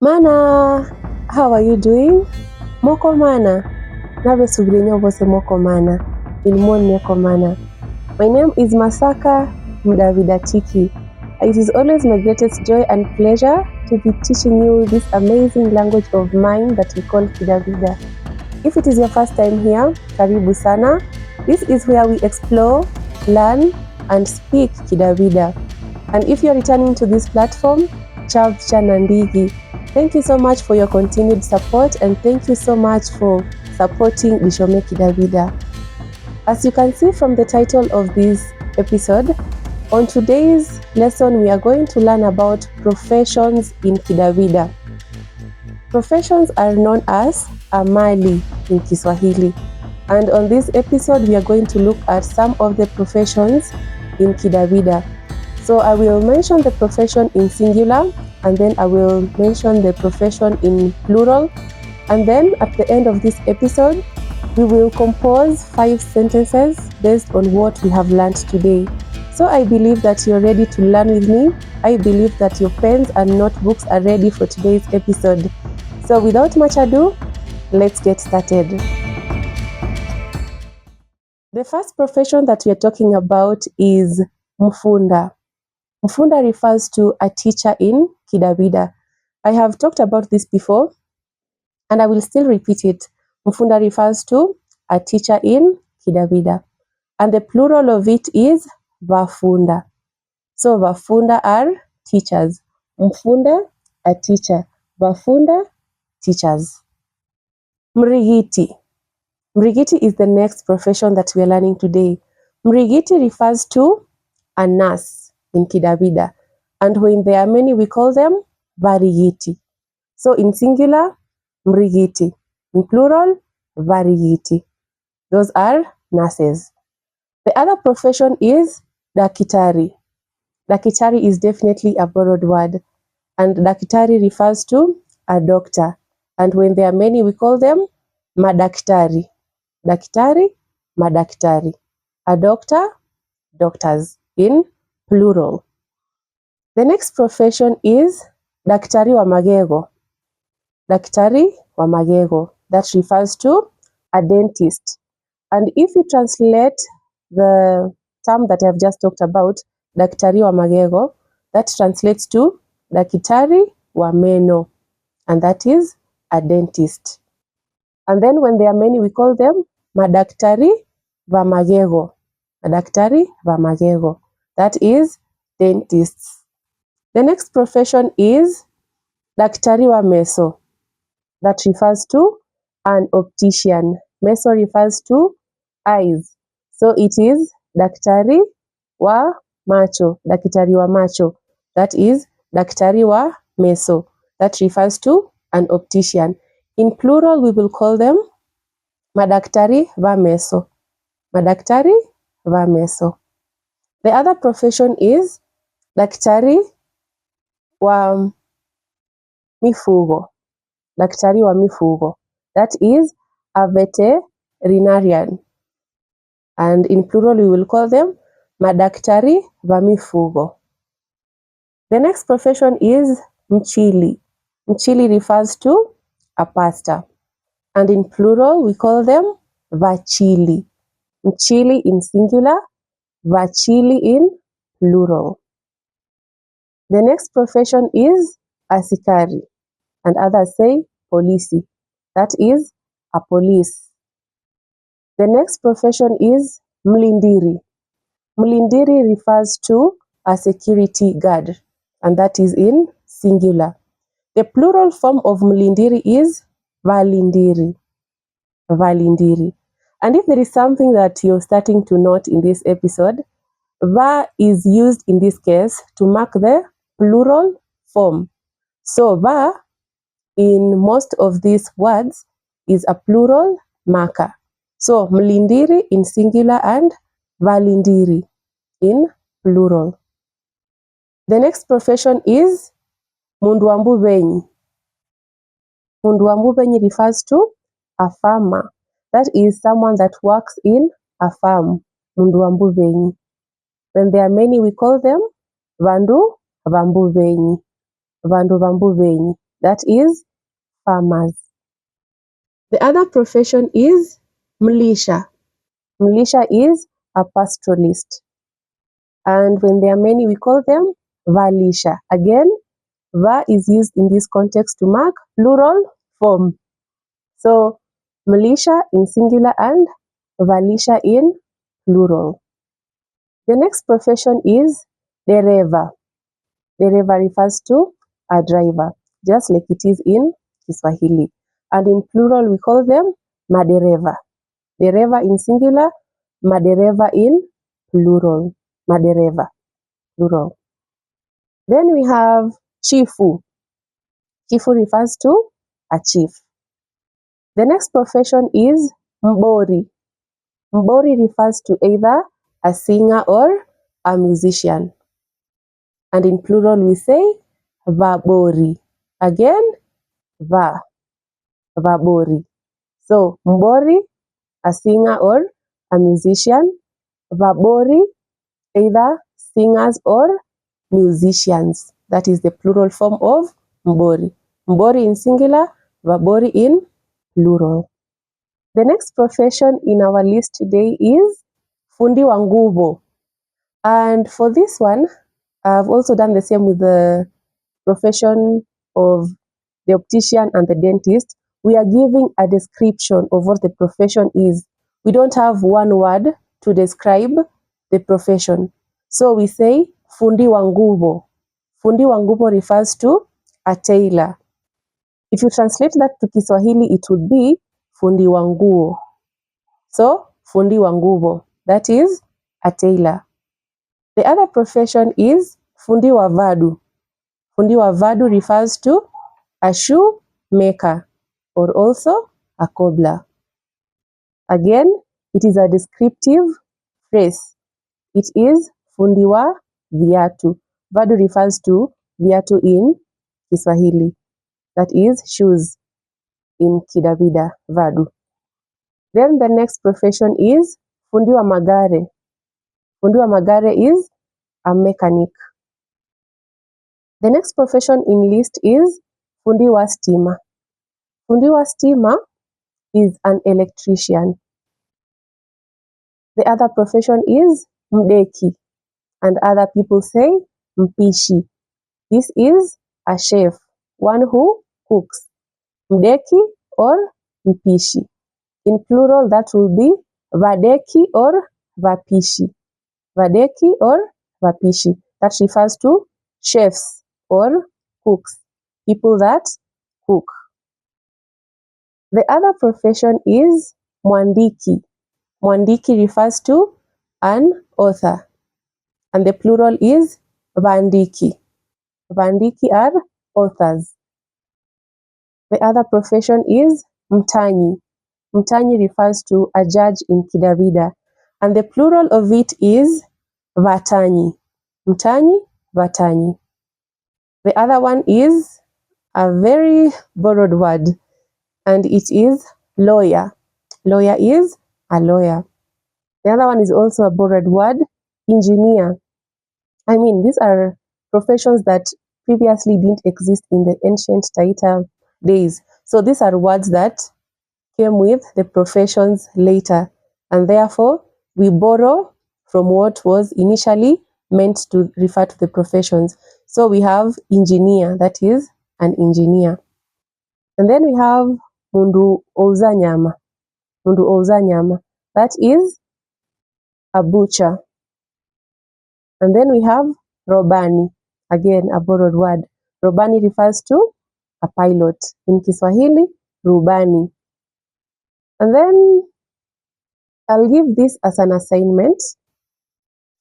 Mana, how are you doing? Moko mana? Nave subirinyo vose moko mana. Ilmon neko mana. My name is Masaka Kidawida. It is always my greatest joy and pleasure to be teaching you this amazing language of mine that we call Kidawida. If it is your first time here, karibu sana. This is where we explore, learn, and speak Kidawida. And if you're returning to this platform, Chavcha Nandigi, thank you so much for your continued support, and thank you so much for supporting Bishome Kidawida. As you can see from the title of this episode, on today's lesson we are going to learn about professions in Kidawida. Professions are known as amali in Kiswahili. And on this episode we are going to look at some of the professions in Kidawida. So I will mention the profession in singular, and then I will mention the profession in plural, and then at the end of this episode we will compose 5 sentences based on what we have learned today. So I believe that you're ready to learn with me. I believe that your pens and notebooks are ready for today's episode. So without much ado, let's get started. The first profession that we are talking about is mfunda. Mfunda refers to a teacher in Kidawida. I have talked about this before, and I will still repeat it. Mfunda refers to a teacher in Kidawida. And the plural of it is vafunda. So vafunda are teachers. Mfunda, a teacher. Vafunda, teachers. Mrigiti. Mrigiti is the next profession that we are learning today. Mrigiti refers to a nurse in Kidawida. And when there are many, we call them varigiti. So in singular, mrigiti. In plural, varigiti. Those are nurses. The other profession is dakitari. Dakitari is definitely a borrowed word. And dakitari refers to a doctor. And when there are many, we call them madaktari. Daktari, madaktari. A doctor, doctors in plural. The next profession is daktari wa magego. Daktari wa magego. That refers to a dentist. And if you translate the term that I've just talked about, daktari wa magego, that translates to daktari wa meno. And that is a dentist. And then when there are many, we call them madaktari va magego. Madaktari va magego. That is dentists. The next profession is daktari wa meso. That refers to an optician. Meso refers to eyes. So it is daktari wa macho. Daktari wa macho. That is daktari wa meso. That refers to an optician. In plural, we will call them madaktari va meso. Madaktari va meso. The other profession is daktari wa mifugo. Daktari wa mifugo. That is a veterinarian. And in plural, we will call them madaktari va mifugo. The next profession is mchili. Mchili refers to a pastor. And in plural, we call them vachili. Mchili in singular, vachili in plural. The next profession is asikari, and others say polisi. That is a police. The next profession is mlindiri. Mlindiri refers to a security guard, and that is in singular. The plural form of mlindiri is valindiri. Valindiri. And if there is something that you're starting to note in this episode, va is used in this case to mark the plural form. So va in most of these words is a plural marker. So mlindiri in singular and valindiri in plural. The next profession is mundu wa mbuvenyi. Mundu wa mbuvenyi refers to a farmer. That is someone that works in a farm. Mundu wa mbuvenyi. When there are many, we call them vandu va mbuvenyi. Vandu va mbuvenyi. that is farmers. The other profession is militia. Militia is a pastoralist. And when there are many, we call them valisha. Again, va is used in this context to mark plural form. So, militia in singular and valisha in plural. The next profession is dereva. Dereva refers to a driver, just like it is in Kiswahili. And in plural, we call them madereva. Dereva in singular, madereva in plural. Madereva, plural. Then we have chifu. Chifu refers to a chief. The next profession is mbori. Mbori refers to either a singer or a musician. And in plural, we say vabori. Again, vabori. So, mbori, a singer or a musician. Vabori, either singers or musicians. That is the plural form of mbori. Mbori in singular, vabori in plural. The next profession in our list today is fundi wa nguvu. And for this one, I've also done the same with the profession of the optician and the dentist. We are giving a description of what the profession is. We don't have one word to describe the profession. So we say fundi wa nguvu. Fundi wa nguvu refers to a tailor. If you translate that to Kiswahili, it would be fundi wa nguo. So, fundi wa nguvu, that is a tailor. The other profession is fundi wa vadu. Fundi wa vadu refers to a shoe maker or also a cobbler. Again, it is a descriptive phrase. It is fundi wa viatu. Vadu refers to viatu in Kiswahili. That is shoes in Kidawida, vadu. Then the next profession is fundi wa magare. Fundi wa magare is a mechanic. The next profession in list is fundi wa stima. Fundi wa stima is an electrician. The other profession is mdeki, and other people say mpishi. This is a chef, one who cooks. Mdeki or mpishi. In plural, that will be vadeki or vapishi. Vadeki or vapishi. That refers to chefs or cooks, people that cook. The other profession is mwandiki. Mwandiki refers to an author, and the plural is vandiki. Vandiki are authors. The other profession is mtanyi. Mtanyi refers to a judge in Kidawida, and the plural of it is vatanyi. Mtanyi, vatanyi. The other one is a very borrowed word, and it is lawyer. Lawyer is a lawyer. The other one is also a borrowed word, engineer. I mean, these are professions that previously didn't exist in the ancient Taita days. So these are words that came with the professions later, and therefore we borrow from what was initially meant to refer to the professions. So we have engineer, that is an engineer. And then we have mundu ouza nyama. Mundu ouza nyama, that is a butcher. And then we have robani, again a borrowed word. Robani refers to a pilot. In Kiswahili, rubani. And then I'll give this as an assignment.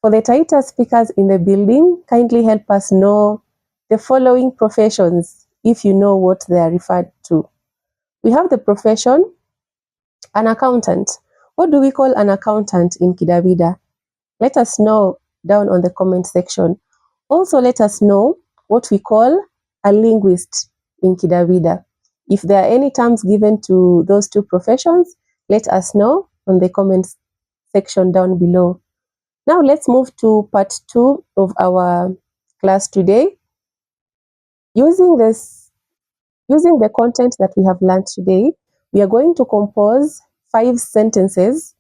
For the Taita speakers in the building, kindly help us know the following professions, if you know what they are referred to. We have the profession, an accountant. What do we call an accountant in Kidawida? Let us know down on the comment section. Also, let us know what we call a linguist in Kidawida. If there are any terms given to those two professions, let us know on the comments section down below. Now let's move to part 2 of our class today. Using this Using the content that we have learned today, we are going to compose 5 sentences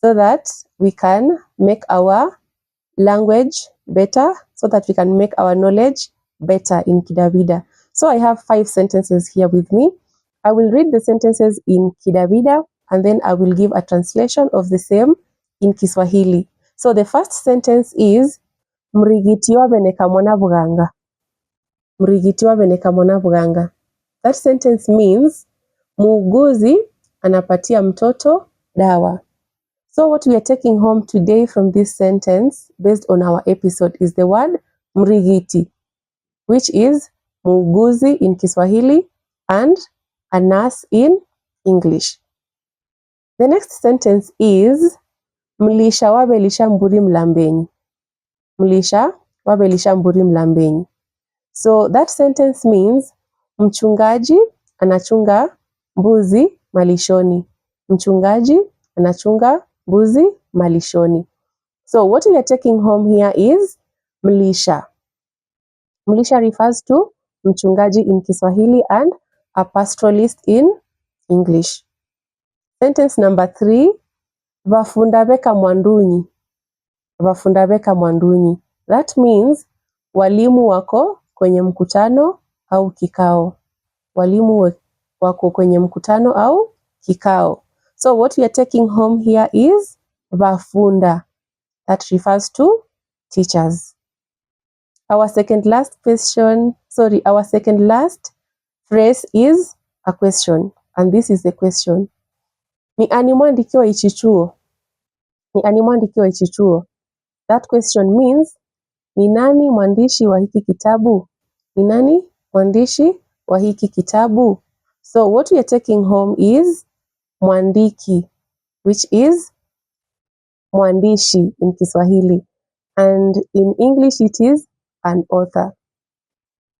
so that we can make our language better, so that we can make our knowledge better in Kidawida. So I have 5 sentences here with me. I will read the sentences in Kidawida and then I will give a translation of the same in Kiswahili. So the first sentence is mrigiti wabeneka mwana buganga. Mrigiti wabeneka mwana buganga. That sentence means muuguzi anapatia mtoto dawa. So what we are taking home today from this sentence based on our episode is the word mrigiti, which is muuguzi in Kiswahili and a nurse in English. The next sentence is mlisha wabelisha mburi mlambenyi. Mlisha wabelisha mburi mlambenyi. So that sentence means mchungaji anachunga mbuzi malishoni. Mchungaji anachunga mbuzi malishoni. So what we are taking home here is mlisha. Mlisha refers to mchungaji in Kiswahili and a pastoralist in English. Sentence number 3, vafunda beka mwandunyi. Vafunda beka mwandunyi. That means walimu wako kwenye mkutano au kikao. Walimu wako kwenye mkutano au kikao. So what we are taking home here is vafunda. That refers to teachers. Our second last phrase is a question, and this is the question. Ni ani mwandikiwa ichi chuo? Ni ani mwandikiwa ichi chuo? That question means ni nani mwandishi wa hiki kitabu? Ni nani mwandishi wa hiki kitabu? So what we are taking home is mwandiki, which is mwandishi in Kiswahili, and in English it is an author.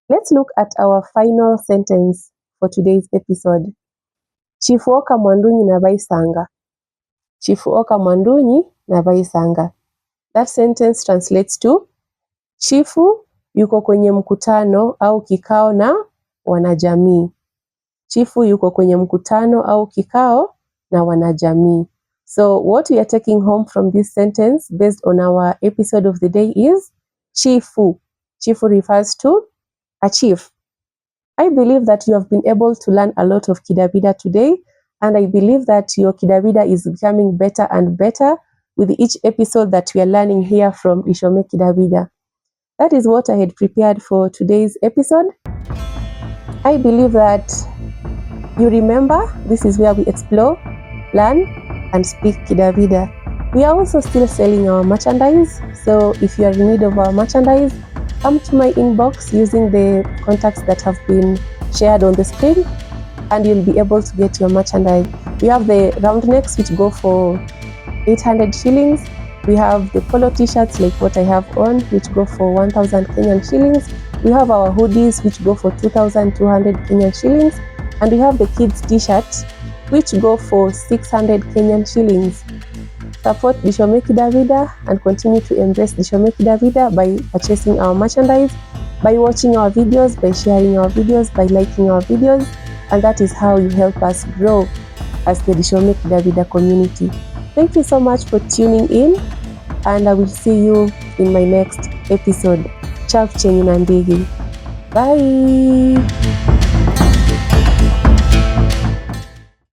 Let's look at our final sentence for today's episode. Chifu oka mwandunyi na baisanga. Chifu oka mwandunyi na baisanga. That sentence translates to chifu yuko kwenye mkutano au kikao na wanajamii. Chifu yuko kwenye mkutano au kikao na wanajamii. So what we are taking home from this sentence based on our episode of the day is chifu. Chifu refers to a chief. I believe that you have been able to learn a lot of Kidawida today, and I believe that your Kidawida is becoming better and better with each episode that we are learning here from Ishome Kidawida. That is what I had prepared for today's episode. I believe that you remember this is where we explore, learn, and speak Kidawida. We are also still selling our merchandise, so if you are in need of our merchandise, come to my inbox using the contacts that have been shared on the screen and you'll be able to get your merchandise. We have the round necks which go for 800 shillings. We have the polo t-shirts like what I have on which go for 1,000 Kenyan shillings. We have our hoodies which go for 2,200 Kenyan shillings. And we have the kids t-shirts which go for 600 Kenyan shillings. Support Ishome Kidawida and continue to embrace Ishome Kidawida by purchasing our merchandise, by watching our videos, by sharing our videos, by liking our videos, and that is how you help us grow as the Ishome Kidawida community. Thank you so much for tuning in, and I will see you in my next episode. Ciao chenyu na ndege. Bye.